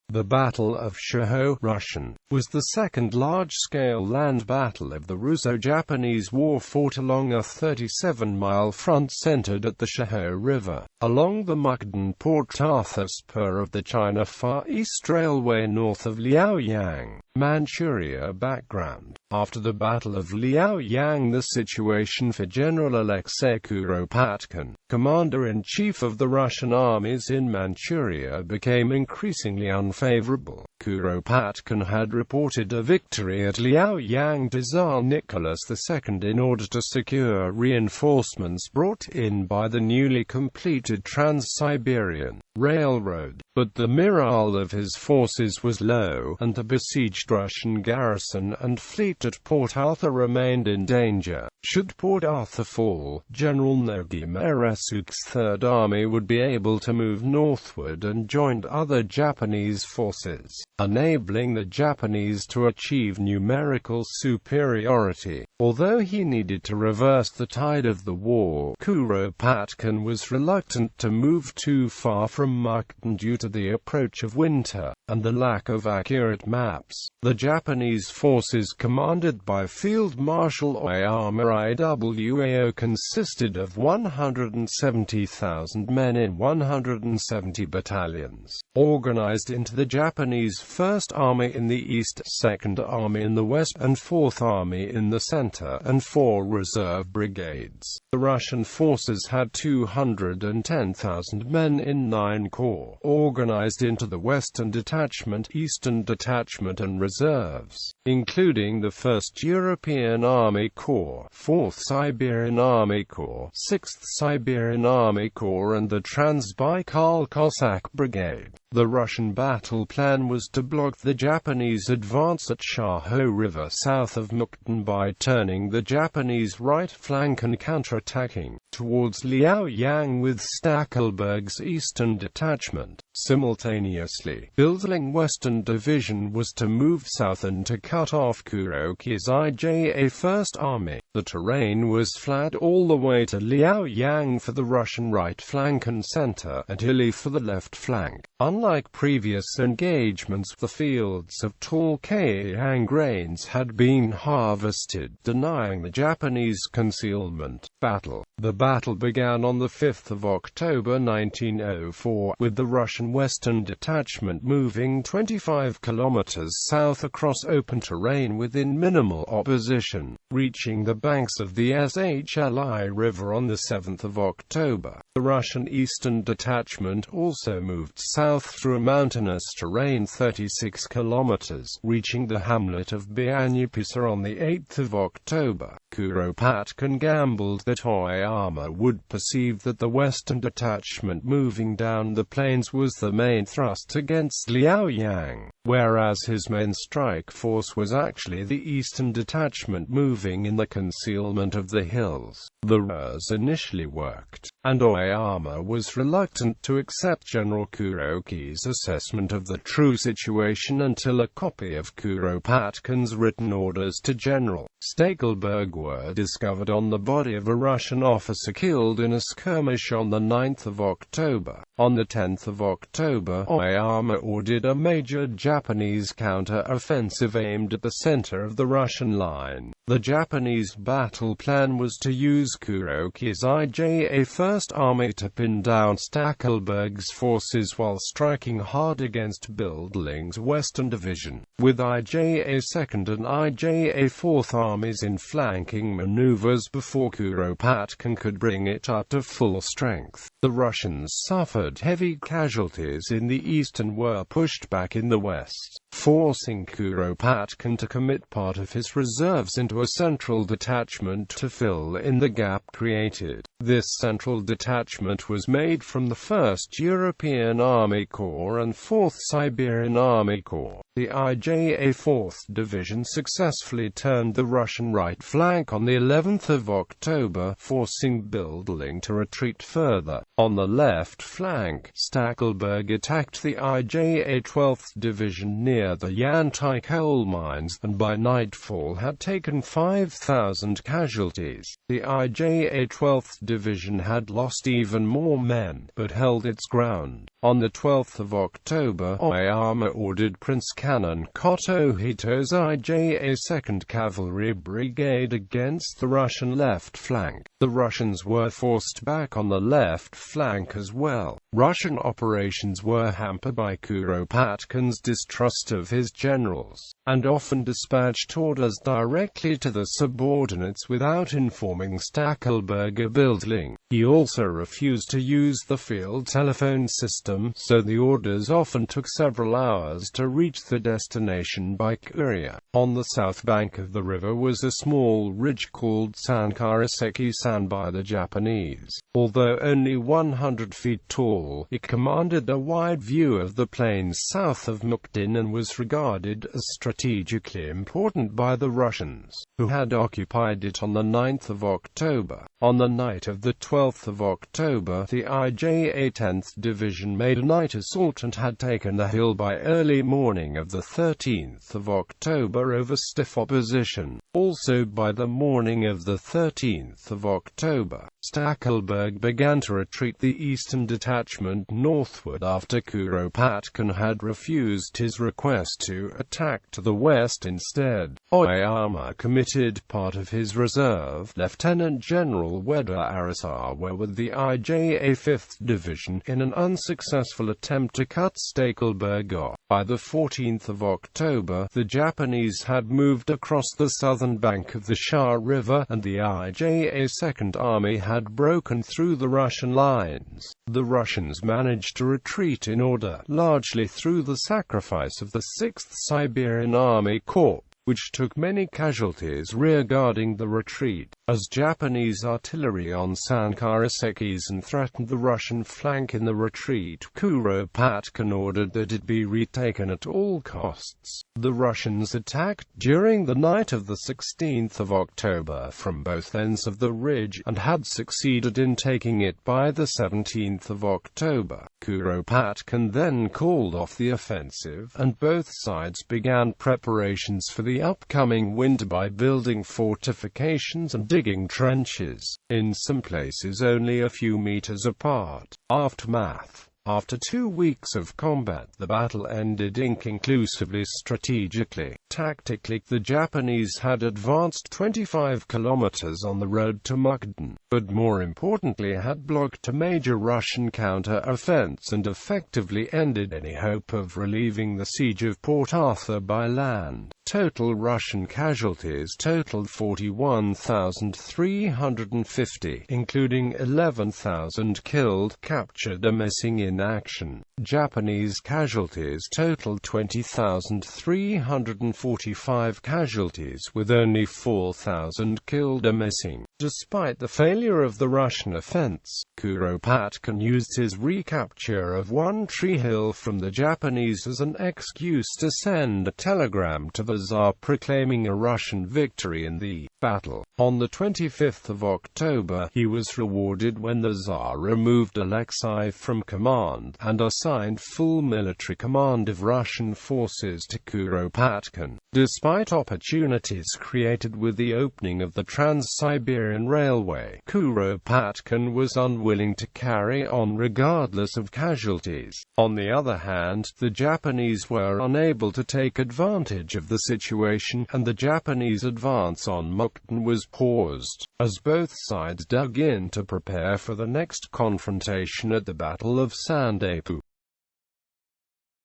The Battle of Shaho, Russian, was the second large-scale land battle of the Russo-Japanese War, fought along a 37-mile front centered at the Shaho River, along the Mukden Port Arthur spur of the China Far East Railway north of Liaoyang, Manchuria. Background: after the Battle of Liaoyang, the situation for General Alexei Kuropatkin, commander-in-chief of the Russian armies in Manchuria, became increasingly unfavorable. Kuropatkin had reported a victory at Liaoyang to Tsar Nicholas II in order to secure reinforcements brought in by the newly completed Trans-Siberian Railroad, but the morale of his forces was low, and the besieged Russian garrison and fleet at Port Arthur remained in danger. Should Port Arthur fall, General Nogueir's Third Army would be able to move northward and join other Japanese forces, enabling the Japanese to achieve numerical superiority. Although he needed to reverse the tide of the war, Kuropatkin was reluctant to move too far from Mukden due to the approach of winter, and the lack of accurate maps. The Japanese forces, commanded by Field Marshal Oyama Iwao, consisted of 170,000 men in 170 battalions, organized into the Japanese First Army in the east, Second Army in the west, and Fourth Army in the center, and 4 reserve brigades. The Russian forces had 210,000 men in 9 corps, organized into the Western Detachment, Eastern Detachment and reserves, including the 1st European Army Corps, 4th Siberian Army Corps, 6th Siberian Army Corps and the Trans-Baikal Cossack Brigade. The Russian battle plan was to block the Japanese advance at Shaho River south of Mukden by turning the Japanese right flank and counterattacking towards Liaoyang with Stackelberg's Eastern Detachment. Simultaneously, Bildling Western Division was to move south and to cut off Kuroki's IJA First Army. The terrain was flat all the way to Liaoyang for the Russian right flank and center, and hilly for the left flank. Unlike previous engagements, the fields of tall Kayang grains had been harvested, denying the Japanese concealment. Battle. The battle began on the 5th of October 1904, with the Russian Western Detachment moving 25 kilometers south across open terrain within minimal opposition, reaching the banks of the Shaho River on the 7th of October. The Russian Eastern Detachment also moved south through mountainous terrain 36 kilometers, reaching the hamlet of Bianyapisa on the 8th of October. Kuropatkin gambled that Oyama would perceive that the Western Detachment moving down the plains was the main thrust against Liaoyang, whereas his main strike force was actually the Eastern Detachment moving in the concealment of the hills. The ruse initially worked, and Oyama was reluctant to accept General Kuroki's assessment of the true situation until a copy of Kuropatkin's written orders to General Stackelberg were discovered on the body of a Russian officer killed in a skirmish on the 9th of October. On the 10th of October, Oyama ordered a major Japanese counter-offensive aimed at the center of the Russian line. The Japanese battle plan was to use Kuroki's IJA First Army to pin down Stackelberg's forces while striking hard against Bildling's Western Division, with IJA Second and IJA Fourth Armies in flanking maneuvers before Kuropatkin could bring it up to full strength. The Russians suffered heavy casualties in the east and were pushed back in the west, forcing Kuropatkin to commit part of his reserves into a central detachment to fill in the gap created. This central detachment was made from the 1st European Army Corps and 4th Siberian Army Corps. The IJA 4th Division successfully turned the Russian right flank on the 11th of October, forcing Bildling to retreat further. On the left flank, Stackelberg attacked the IJA 12th Division near near the Yantai coal mines, and by nightfall had taken 5,000 casualties. The IJA 12th Division had lost even more men, but held its ground. On the 12th of October, Oyama ordered Prince Canon Kotohito's IJA 2nd Cavalry Brigade against the Russian left flank. The Russians were forced back on the left flank as well. Russian operations were hampered by Kuropatkin's distrust of his generals, and often dispatched orders directly to the subordinates without informing Stackelberger Bildling. He also refused to use the field telephone system, so the orders often took several hours to reach the destination by courier. On the south bank of the river was a small ridge called Sankaraseki-san by the Japanese. Although only 100 feet tall, it commanded a wide view of the plains south of Mukden and was regarded as strategically important by the Russians, who had occupied it on the 9th of October. On the night of the 12th of October, the IJA 10th Division made a night assault and had taken the hill by early morning of the 13th of October over stiff opposition. Also by the morning of the 13th of October, Stackelberg began to retreat the eastern detachment northward after Kuropatkin had refused his request to attack to the west instead. Oyama committed part of his reserve, Lieutenant General Ueda Arasawa, with the IJA 5th Division in an unsuccessful attempt to cut Stackelberg off. By the 14th of October, the Japanese had moved across the southern bank of the Shaho River, and the IJA 2nd Army had broken through the Russian lines. The Russians managed to retreat in order, largely through the sacrifice of the 6th Siberian Army Corps, which took many casualties rearguarding the retreat, as Japanese artillery on Sankaraseki-san threatened the Russian flank in the retreat. Kuropatkin ordered that it be retaken at all costs. The Russians attacked during the night of the 16th of October from both ends of the ridge, and had succeeded in taking it by the 17th of October. Kuropatkin then called off the offensive, and both sides began preparations for the upcoming winter by building fortifications and digging trenches, in some places only a few meters apart. Aftermath. After 2 weeks of combat, the battle ended inconclusively strategically. Tactically, the Japanese had advanced 25 kilometers on the road to Mukden, but more importantly had blocked a major Russian counter-offense and effectively ended any hope of relieving the siege of Port Arthur by land. Total Russian casualties totaled 41,350, including 11,000 killed, captured or missing in action. Japanese casualties totaled 20,345 casualties, with only 4,000 killed or missing. Despite the failure of the Russian offense, Kuropatkin used his recapture of One Tree Hill from the Japanese as an excuse to send a telegram to the Tsar proclaiming a Russian victory in the battle. On the 25th of October, he was rewarded when the Tsar removed Alexei from command, and assigned full military command of Russian forces to Kuropatkin. Despite opportunities created with the opening of the Trans-Siberian Railway, Kuropatkin was unwilling to carry on regardless of casualties. On the other hand, the Japanese were unable to take advantage of the situation, and the Japanese advance on Mukden was paused, as both sides dug in to prepare for the next confrontation at the Battle of Sandapu.